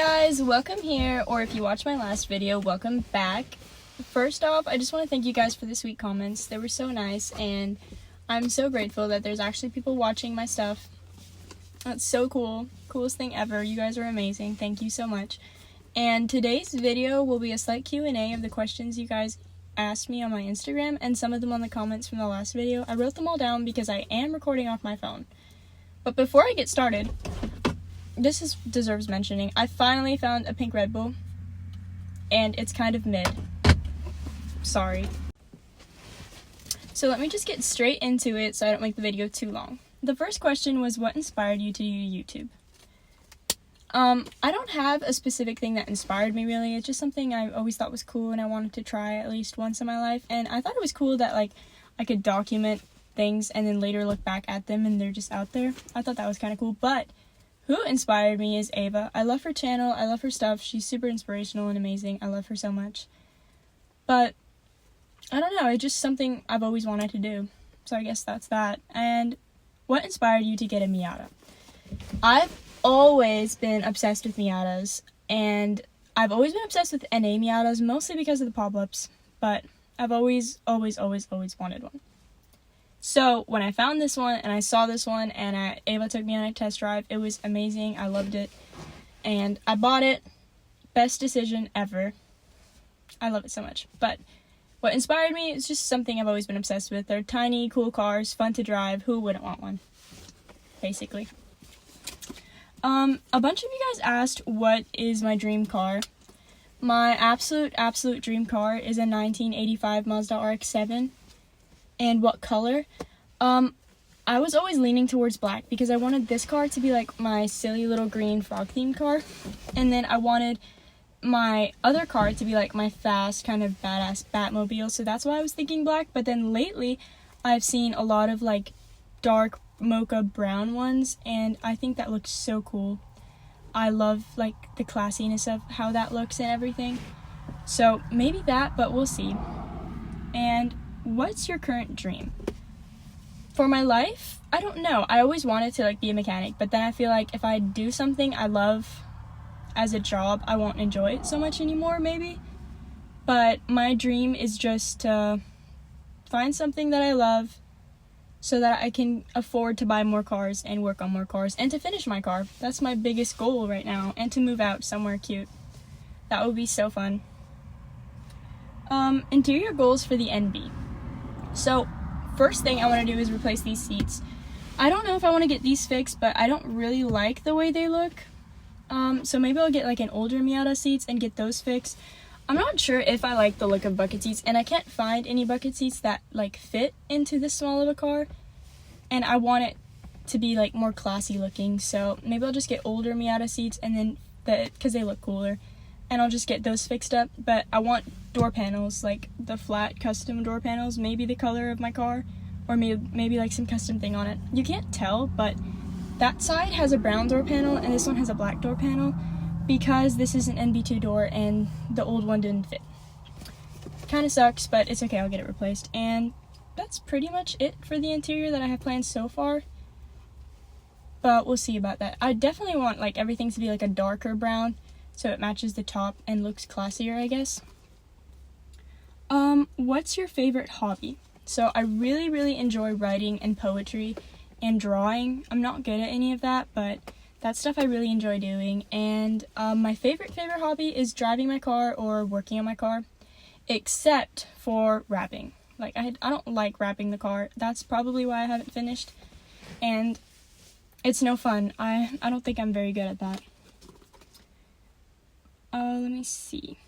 guys, welcome here, or if you watched my last video, welcome back. First off, I just want to thank you guys for the sweet comments. They were so nice, and I'm so grateful that there's actually people watching my stuff. That's so cool. Coolest thing ever. You guys are amazing. Thank you so much. And today's video will be a slight Q&A of the questions you guys asked me on my Instagram, and some of them on the comments from the last video. I wrote them all down because I am recording off my phone. But before I get started, this deserves mentioning. I finally found a pink Red Bull, and it's kind of mid. Sorry. So let me just get straight into it so I don't make the video too long. The first question was, what inspired you to do YouTube? I don't have a specific thing that inspired me, really. It's just something I always thought was cool and I wanted to try at least once in my life. And I thought it was cool that, like, I could document things and then later look back at them and they're just out there. I thought that was kind of cool. But who inspired me is Ava. I love her channel. I love her stuff. She's super inspirational and amazing. I love her so much. But I don't know. It's just something I've always wanted to do. So I guess that's that. And what inspired you to get a Miata? I've always been obsessed with Miatas. And I've always been obsessed with NA Miatas, mostly because of the pop-ups. But I've always wanted one. So when I found this one and I saw this one and Ava took me on a test drive, it was amazing. I loved it. And I bought it. Best decision ever. I love it so much. But what inspired me is just something I've always been obsessed with. They're tiny, cool cars, fun to drive. Who wouldn't want one? Basically. A bunch of you guys asked what is my dream car. My absolute dream car is a 1985 Mazda RX-7. And what color? I was always leaning towards black because I wanted this car to be like my silly little green frog themed car. And then I wanted my other car to be like my fast kind of badass Batmobile. So that's why I was thinking black. But then lately I've seen a lot of like dark mocha brown ones. And I think that looks so cool. I love like the classiness of how that looks and everything. So maybe that, but we'll see. And what's your current dream? For my life, I don't know. I always wanted to like be a mechanic, but then I feel like if I do something I love as a job, I won't enjoy it so much anymore, maybe. But my dream is just to find something that I love so that I can afford to buy more cars and work on more cars and to finish my car. That's my biggest goal right now, and to move out somewhere cute. That would be so fun. Interior goals for the NB. So, first thing I want to do is replace these seats. I don't know if I want to get these fixed, but I don't really like the way they look. So maybe I'll get like an older Miata seats and get those fixed. I'm not sure if I like the look of bucket seats, and I can't find any bucket seats that like fit into this small of a car. And I want it to be like more classy looking, so maybe I'll just get older Miata seats and then because they look cooler. And I'll just get those fixed up. But I want door panels, like the flat custom door panels, maybe the color of my car, or maybe like some custom thing on it. You can't tell, but that side has a brown door panel and this one has a black door panel because this is an NB2 door and the old one didn't fit. Kind of sucks, but it's okay, I'll get it replaced. And that's pretty much it for the interior that I have planned so far. But we'll see about that. I definitely want like everything to be like a darker brown, so it matches the top and looks classier, I guess. What's your favorite hobby? So I really enjoy writing and poetry and drawing. I'm not good at any of that, but that's stuff I really enjoy doing. And my favorite hobby is driving my car or working on my car, except for wrapping. Like I don't like wrapping the car. That's probably why I haven't finished. And it's no fun. I don't think I'm very good at that. Let me see.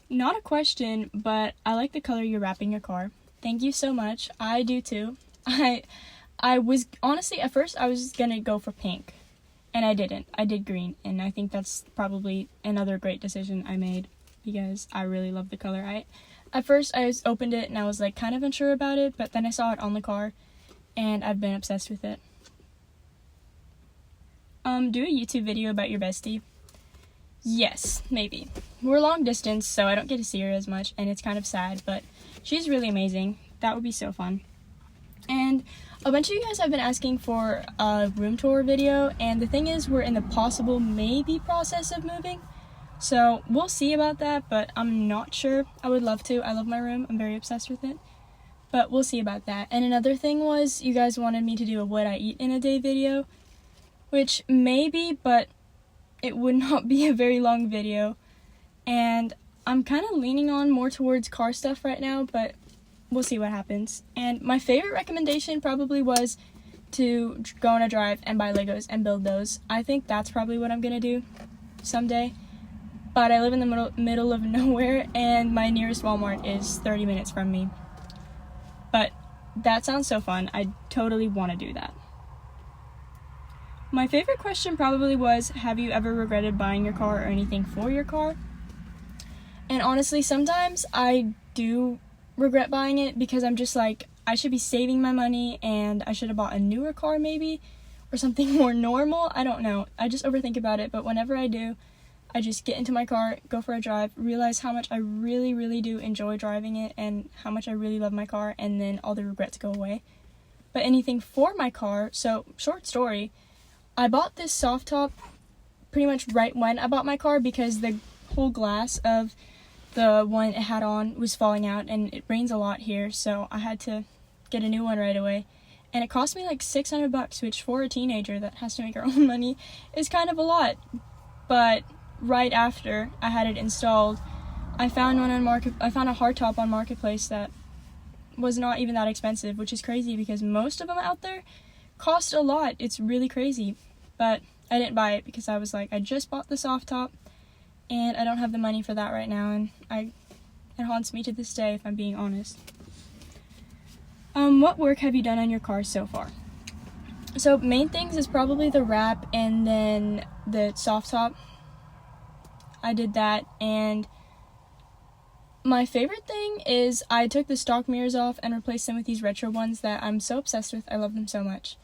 Not a question, but I like the color you're wrapping your car. Thank you so much. I do too. I was, honestly, at first I was gonna go for pink, and I didn't. I did green, and I think that's probably another great decision I made, because I really love the color. At first I opened it, and I was like kind of unsure about it, but then I saw it on the car, and I've been obsessed with it. Do a YouTube video about your bestie. Yes, maybe. We're long distance, so I don't get to see her as much, and it's kind of sad, but she's really amazing. That would be so fun. And a bunch of you guys have been asking for a room tour video, and the thing is, we're in the possible maybe process of moving. So we'll see about that, but I'm not sure. I would love to. I love my room. I'm very obsessed with it. But we'll see about that. And another thing was, you guys wanted me to do a what I eat in a day video, which maybe, but it would not be a very long video. And I'm kind of leaning on more towards car stuff right now, but we'll see what happens. And my favorite recommendation probably was to go on a drive and buy Legos and build those. I think that's probably what I'm gonna do someday. But I live in the middle of nowhere, and my nearest Walmart is 30 minutes from me. But that sounds so fun. I totally want to do that. My favorite question probably was, have you ever regretted buying your car or anything for your car? And honestly, sometimes I do regret buying it because I'm just like, I should be saving my money and I should have bought a newer car maybe, or something more normal. I don't know. I just overthink about it, but whenever I do, I just get into my car, go for a drive, realize how much I really, really do enjoy driving it and how much I really love my car, and then all the regrets go away. But anything for my car, so short story, I bought this soft top pretty much right when I bought my car because the whole glass of the one it had on was falling out, and it rains a lot here, so I had to get a new one right away. And it cost me like $600, which for a teenager that has to make her own money is kind of a lot. But right after I had it installed, I found a hardtop on Marketplace that was not even that expensive, which is crazy because most of them out there cost a lot. It's really crazy. But I didn't buy it because I was like, I just bought the soft top and I don't have the money for that right now, and it haunts me to this day if I'm being honest. What work have you done on your car so far? So main things is probably the wrap and then the soft top. I did that, and my favorite thing is I took the stock mirrors off and replaced them with these retro ones that I'm so obsessed with. I love them so much.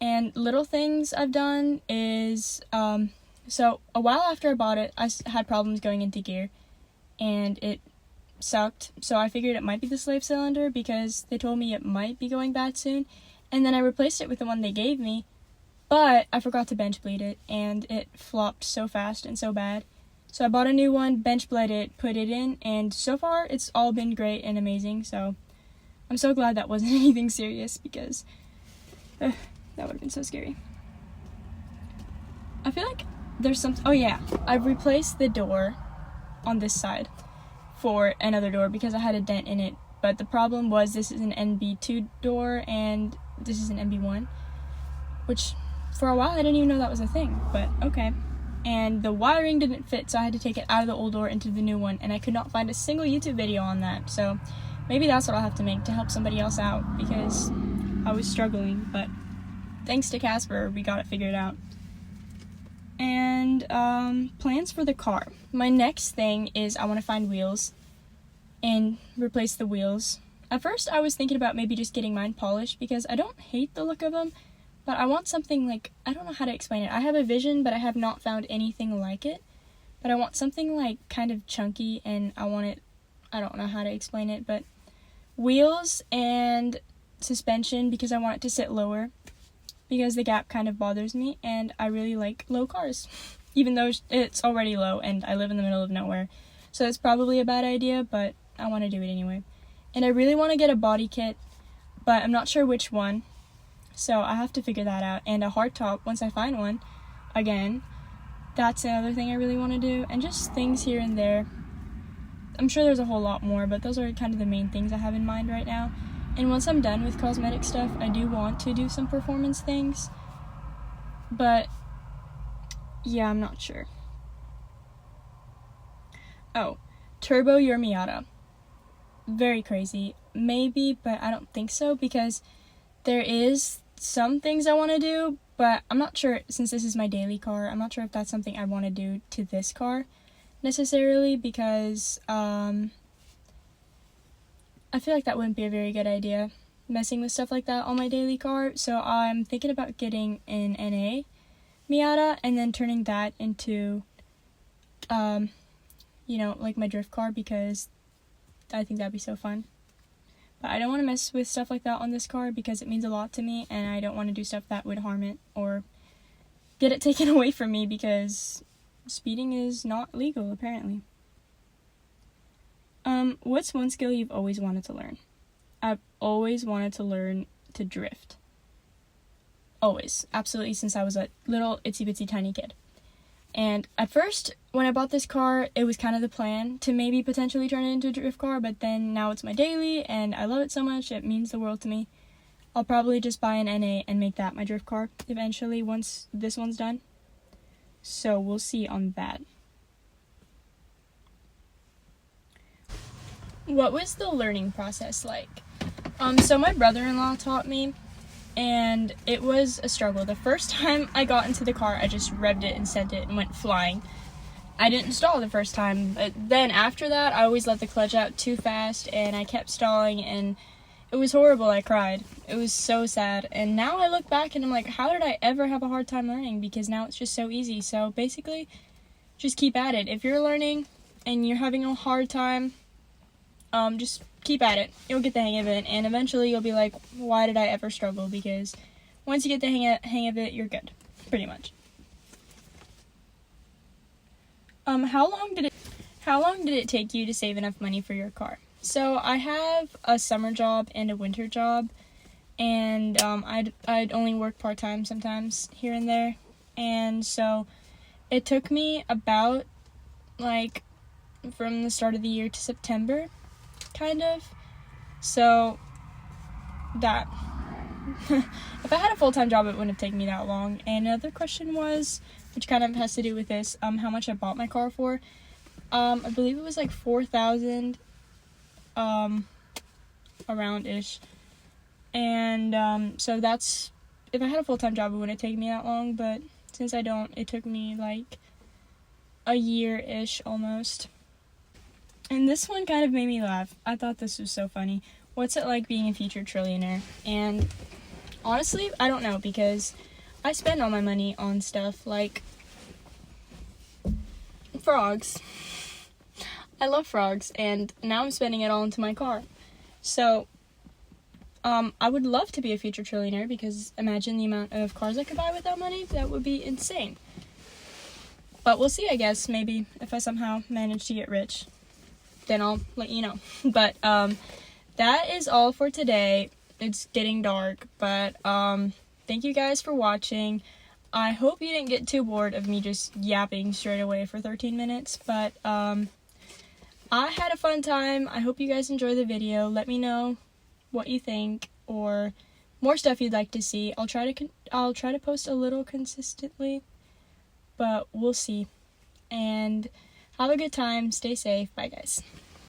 And little things I've done is, so a while after I bought it, I had problems going into gear, and it sucked. So I figured it might be the slave cylinder because they told me it might be going bad soon. And then I replaced it with the one they gave me, but I forgot to bench bleed it, and it flopped so fast and so bad. So I bought a new one, bench bled it, put it in, and so far it's all been great and amazing. So I'm so glad that wasn't anything serious because that would have been so scary. I feel like there's oh yeah, I've replaced the door on this side for another door because I had a dent in it. But the problem was this is an NB2 door and this is an NB1, which for a while I didn't even know that was a thing, but okay. And the wiring didn't fit, so I had to take it out of the old door into the new one, and I could not find a single YouTube video on that. So maybe that's what I'll have to make to help somebody else out because I was struggling, but thanks to Casper, we got it figured out. And plans for the car. My next thing is I want to find wheels and replace the wheels. At first I was thinking about maybe just getting mine polished because I don't hate the look of them, but I want something like, I don't know how to explain it. I have a vision, but I have not found anything like it. But I want something like kind of chunky, and I want it, I don't know how to explain it, but wheels and suspension because I want it to sit lower because the gap kind of bothers me, and I really like low cars, even though it's already low and I live in the middle of nowhere. So it's probably a bad idea, but I want to do it anyway. And I really want to get a body kit, but I'm not sure which one. So I have to figure that out. And a hardtop, once I find one, again, that's another thing I really want to do. And just things here and there. I'm sure there's a whole lot more, but those are kind of the main things I have in mind right now. And once I'm done with cosmetic stuff, I do want to do some performance things. But, yeah, I'm not sure. Oh, turbo your Miata. Very crazy. Maybe, but I don't think so because there is some things I want to do, but I'm not sure, since this is my daily car, I'm not sure if that's something I want to do to this car necessarily because I feel like that wouldn't be a very good idea, messing with stuff like that on my daily car. So I'm thinking about getting an NA Miata and then turning that into, like my drift car because I think that'd be so fun. But I don't want to mess with stuff like that on this car because it means a lot to me, and I don't want to do stuff that would harm it or get it taken away from me because speeding is not legal, apparently. What's one skill you've always wanted to learn? I've always wanted to learn to drift. Always. Absolutely, since I was a little itsy bitsy tiny kid. And at first, when I bought this car, it was kind of the plan to maybe potentially turn it into a drift car, but then now it's my daily, and I love it so much, it means the world to me. I'll probably just buy an NA and make that my drift car eventually once this one's done. So we'll see on that. What was the learning process like? So my brother-in-law taught me, and it was a struggle. The first time I got into the car, I just revved it and sent it and went flying. I didn't stall the first time, but then after that, I always let the clutch out too fast, and I kept stalling, and it was horrible. I cried. It was so sad, and now I look back and I'm like, how did I ever have a hard time learning? Because now it's just so easy. So basically, just keep at it. If you're learning and you're having a hard time, just keep at it. You'll get the hang of it, and eventually you'll be like, why did I ever struggle? Because once you get the hang of it, you're good, pretty much. How long did it take you to save enough money for your car? So I have a summer job and a winter job, and I'd only work part-time sometimes here and there, and so it took me about like from the start of the year to September, kind of. So that if I had a full-time job, it wouldn't have taken me that long. And another question was, which kind of has to do with this, how much I bought my car for. I believe it was like $4,000 around-ish. And so that's, if I had a full-time job, it wouldn't take me that long, but since I don't, it took me like a year-ish almost. And this one kind of made me laugh. I thought this was so funny. What's it like being a future trillionaire? And honestly, I don't know, because I spend all my money on stuff like frogs. I love frogs, and now I'm spending it all into my car. So, I would love to be a future trillionaire, because imagine the amount of cars I could buy with that money. That would be insane. But we'll see, I guess. Maybe if I somehow manage to get rich, then I'll let you know. But, that is all for today. It's getting dark, but, thank you guys for watching. I hope you didn't get too bored of me just yapping straight away for 13 minutes, but, I had a fun time. I hope you guys enjoy the video. Let me know what you think, or more stuff you'd like to see. I'll try to post a little consistently, but we'll see. And have a good time. Stay safe. Bye, guys.